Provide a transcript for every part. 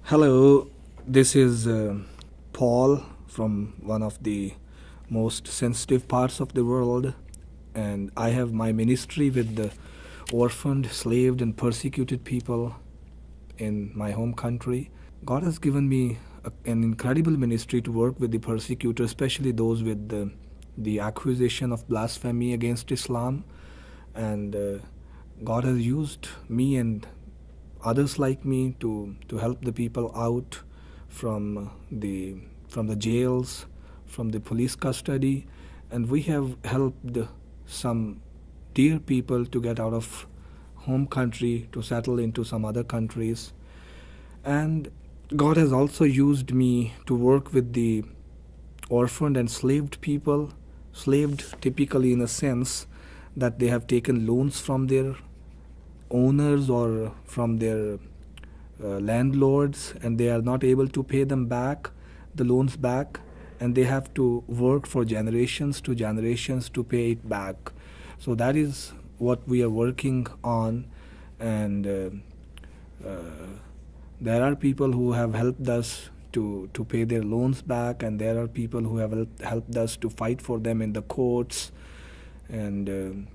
Hello, this is Paul from one of the most sensitive parts of the world, and I have my ministry with the orphaned, slaved, and persecuted people in my home country. God has given me an incredible ministry to work with the persecutors, especially those with the accusation of blasphemy against Islam. And God has used me and others like me to help the people out from the jails, from the police custody, and we have helped some dear people to get out of home country to settle into some other countries. And God has also used me to work with the orphaned and slaved people, slaved typically in a sense that they have taken loans from their owners or from their landlords, and they are not able to pay them back, the loans back, and they have to work for generations to pay it back. So that is what we are working on. And there are people who have helped us to pay their loans back, and there are people who have helped us to fight for them in the courts. And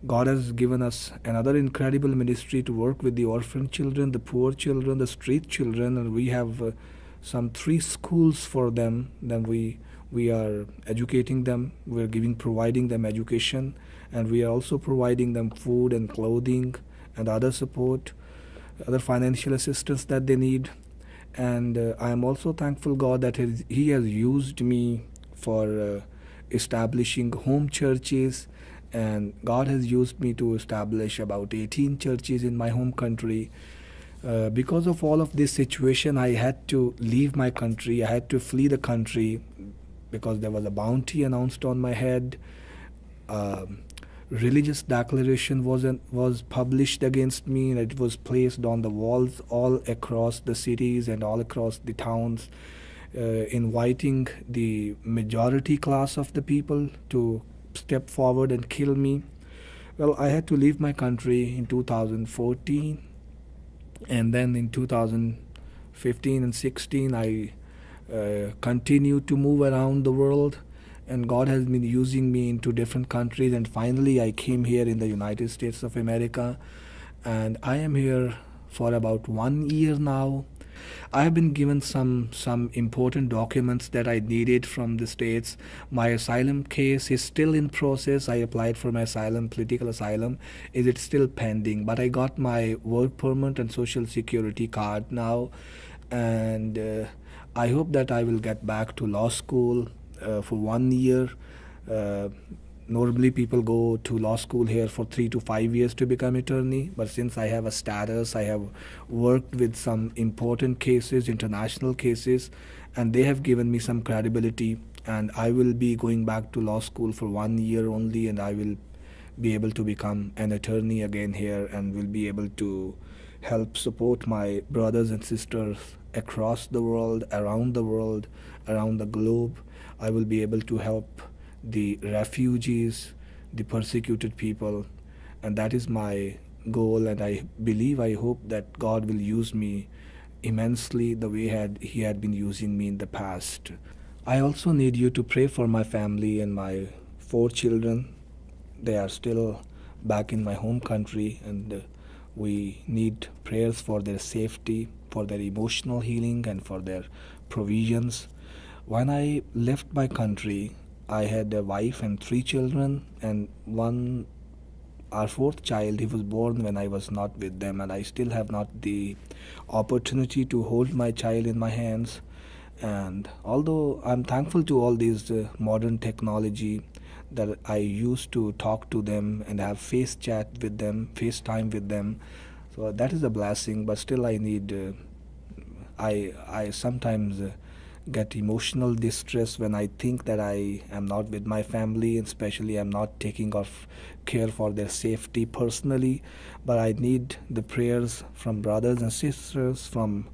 God has given us another incredible ministry to work with the orphan children, the poor children, the street children, and we have some 3 schools for them. Then we are educating them. We are providing them education, and we are also providing them food and clothing and other support, other financial assistance that they need. And I am also thankful God that He has used me for establishing home churches, and God has used me to establish about 18 churches in my home country. Because of all of this situation, I had to leave my country. I had to flee the country because there was a bounty announced on my head. Religious declaration was published against me, and it was placed on the walls all across the cities and all across the towns, inviting the majority class of the people to step forward and kill me. Well, I had to leave my country in 2014, and then in 2015 and 16 I continued to move around the world, and God has been using me into different countries, and finally I came here in the United States of America, and I am here for about 1 year now. I have been given some important documents that I needed from the states. My asylum case is still in process. I applied for my asylum, political asylum. Is it still pending? But I got my work permit and social security card now, and I hope that I will get back to law school for 1 year. Uh, Normally, people go to law school here for 3 to 5 years to become attorney. But since I have a status, I have worked with some important cases, international cases, and they have given me some credibility. And I will be going back to law school for 1 year only, and I will be able to become an attorney again here, and will be able to help support my brothers and sisters across the world, around the globe. I will be able to help the refugees, the persecuted people, and that is my goal. And I believe, I hope that God will use me immensely the way He had been using me in the past. I also need you to pray for my family and my 4 children. They are still back in my home country, and we need prayers for their safety, for their emotional healing, and for their provisions. When I left my country, I had a wife and 3 children, and our 4th child, he was born when I was not with them, and I still have not the opportunity to hold my child in my hands. And although I'm thankful to all these modern technology that I used to talk to them and have FaceTime with them, so that is a blessing. But still, I need. I sometimes get emotional distress when I think that I am not with my family, and especially I'm not taking of care for their safety personally. But I need the prayers from brothers and sisters from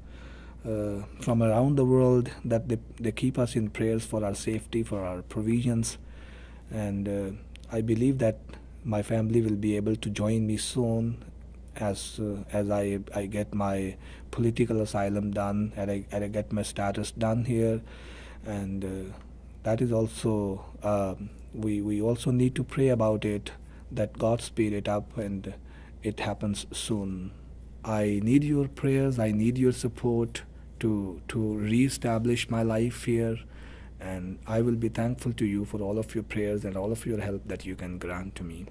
around the world, that they keep us in prayers for our safety, for our provisions. And I believe that my family will be able to join me soon as I get my political asylum done, and I get my status done here, and that is also we also need to pray about it, that God speed it up and it happens soon. I need your prayers. I need your support to reestablish my life here, and I will be thankful to you for all of your prayers and all of your help that you can grant to me.